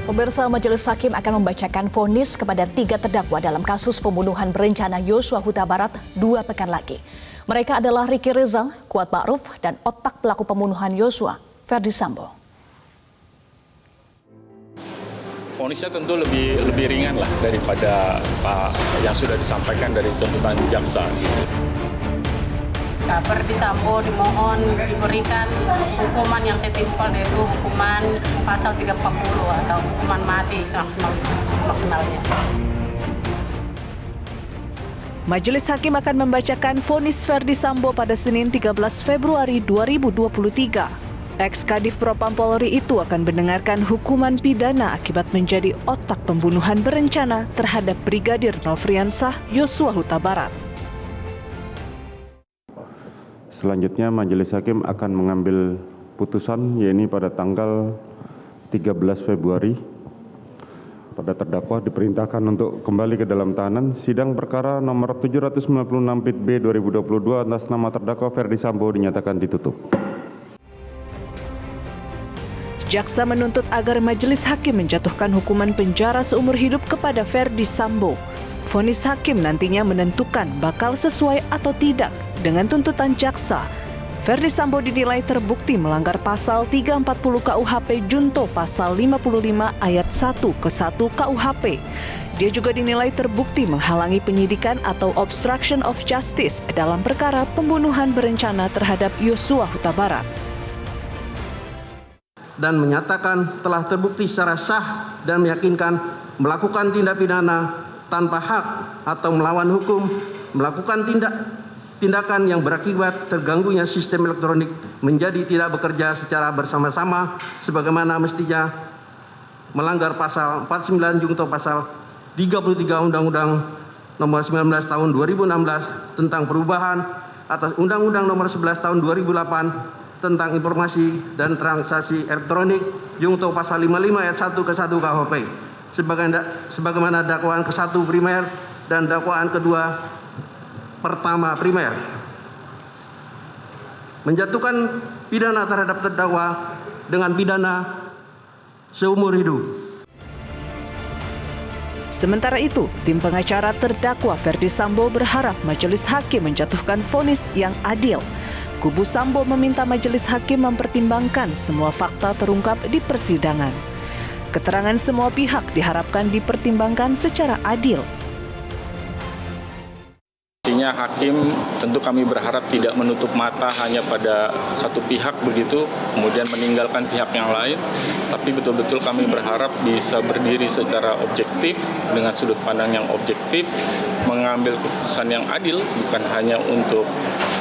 Pemirsa, Majelis Hakim akan membacakan vonis kepada 3 terdakwa dalam kasus pembunuhan berencana Yosua Huta Barat 2 pekan lagi. Mereka adalah Ricky Rizal, Kuat Ma'ruf, dan otak pelaku pembunuhan Yosua, Ferdi Sambo. Vonisnya tentu lebih ringan lah daripada yang sudah disampaikan dari tuntutan jaksa. Ferdi Sambo dimohon diberikan hukuman yang setimpal, yaitu hukuman pasal 340 atau hukuman mati maksimalnya. Majelis Hakim akan membacakan vonis Ferdi Sambo pada Senin 13 Februari 2023. Ex-Kadif Propam Polri itu akan mendengarkan hukuman pidana akibat menjadi otak pembunuhan berencana terhadap Brigadir Nofriansah Yosua Huta Barat. Selanjutnya Majelis Hakim akan mengambil putusan yaitu pada tanggal 13 Februari. Pada terdakwa diperintahkan untuk kembali ke dalam tahanan. Sidang perkara nomor 796 Pit B 2022 atas nama terdakwa Ferdi Sambo dinyatakan ditutup. Jaksa menuntut agar Majelis Hakim menjatuhkan hukuman penjara seumur hidup kepada Ferdi Sambo. Vonis hakim nantinya menentukan bakal sesuai atau tidak dengan tuntutan jaksa. Ferdi Sambo dinilai terbukti melanggar pasal 340 KUHP junto pasal 55 ayat 1 ke 1 KUHP. Dia juga dinilai terbukti menghalangi penyidikan atau obstruction of justice dalam perkara pembunuhan berencana terhadap Yosua Huta Barat. Dan menyatakan telah terbukti secara sah dan meyakinkan melakukan tindak pidana tanpa hak atau melawan hukum, melakukan tindakan yang berakibat terganggunya sistem elektronik menjadi tidak bekerja secara bersama-sama sebagaimana mestinya, melanggar pasal 49 junto pasal 33 Undang-Undang Nomor 19 Tahun 2016 tentang perubahan atas Undang-Undang Nomor 11 Tahun 2008 tentang informasi dan transaksi elektronik junto pasal 55 ayat 1 ke 1 KUHP sebagaimana dakwaan ke-1 primer dan dakwaan kedua pertama primer. Menjatuhkan pidana terhadap terdakwa dengan pidana seumur hidup. Sementara itu, tim pengacara terdakwa Ferdi Sambo berharap Majelis Hakim menjatuhkan vonis yang adil. Kubu Sambo meminta Majelis Hakim mempertimbangkan semua fakta terungkap di persidangan. Keterangan semua pihak diharapkan dipertimbangkan secara adil. Artinya hakim tentu kami berharap tidak menutup mata hanya pada satu pihak begitu, kemudian meninggalkan pihak yang lain, tapi betul-betul kami berharap bisa berdiri secara objektif dengan sudut pandang yang objektif, mengambil keputusan yang adil bukan hanya untuk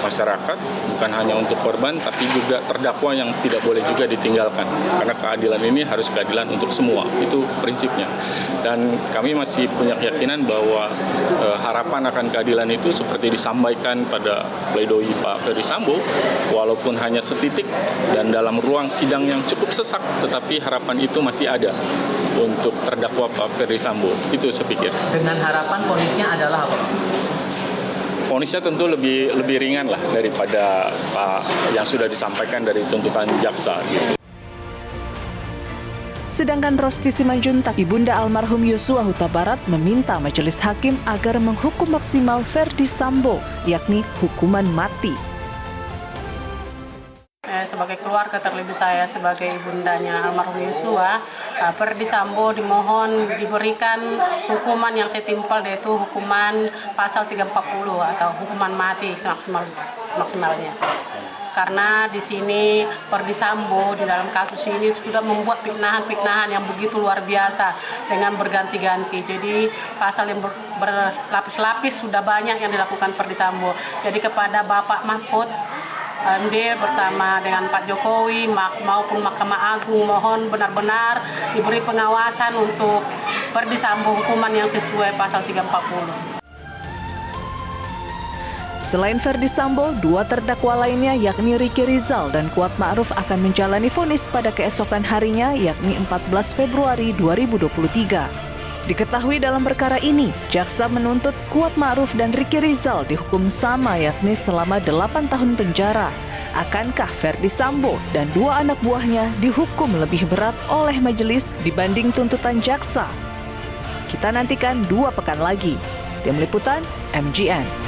masyarakat, bukan hanya untuk korban, tapi juga terdakwa yang tidak boleh juga ditinggalkan. Karena keadilan ini harus keadilan untuk semua, itu prinsipnya. Dan kami masih punya keyakinan bahwa harapan akan keadilan itu seperti disampaikan pada pledoi Pak Ferdi Sambo, walaupun hanya setitik dan dalam ruang sidang yang cukup sesak, tetapi harapan itu masih ada untuk terdakwa Pak Ferdi Sambo. Itu saya pikir. Dengan harapan vonisnya adalah apa? Vonisnya tentu lebih ringan lah daripada yang sudah disampaikan dari tuntutan jaksa. Sedangkan Rosti Simanjuntak, ibunda almarhum Yosua Huta Barat, meminta Majelis Hakim agar menghukum maksimal Ferdi Sambo, yakni hukuman mati. Sebagai keluarga, terlebih saya sebagai ibundanya almarhum Yosua, Ferdi Sambo dimohon diberikan hukuman yang setimpal, yaitu hukuman pasal 340 atau hukuman mati maksimalnya. Karena di sini Ferdi Sambo di dalam kasus ini sudah membuat fitnahan-fitnahan yang begitu luar biasa dengan berganti-ganti. Jadi pasal yang berlapis-lapis sudah banyak yang dilakukan Ferdi Sambo. Jadi kepada Bapak Mahfud MD bersama dengan Pak Jokowi maupun Mahkamah Agung, mohon benar-benar diberi pengawasan untuk Ferdi Sambo hukuman yang sesuai pasal 340. Selain Ferdi Sambo, 2 terdakwa lainnya yakni Ricky Rizal dan Kuat Ma'ruf akan menjalani vonis pada keesokan harinya yakni 14 Februari 2023. Diketahui dalam perkara ini, jaksa menuntut Kuat Ma'ruf dan Ricky Rizal dihukum sama yakni selama 8 tahun penjara. akankah Ferdi Sambo dan 2 anak buahnya dihukum lebih berat oleh majelis dibanding tuntutan jaksa? Kita nantikan 2 pekan lagi. Tim Liputan, MGN.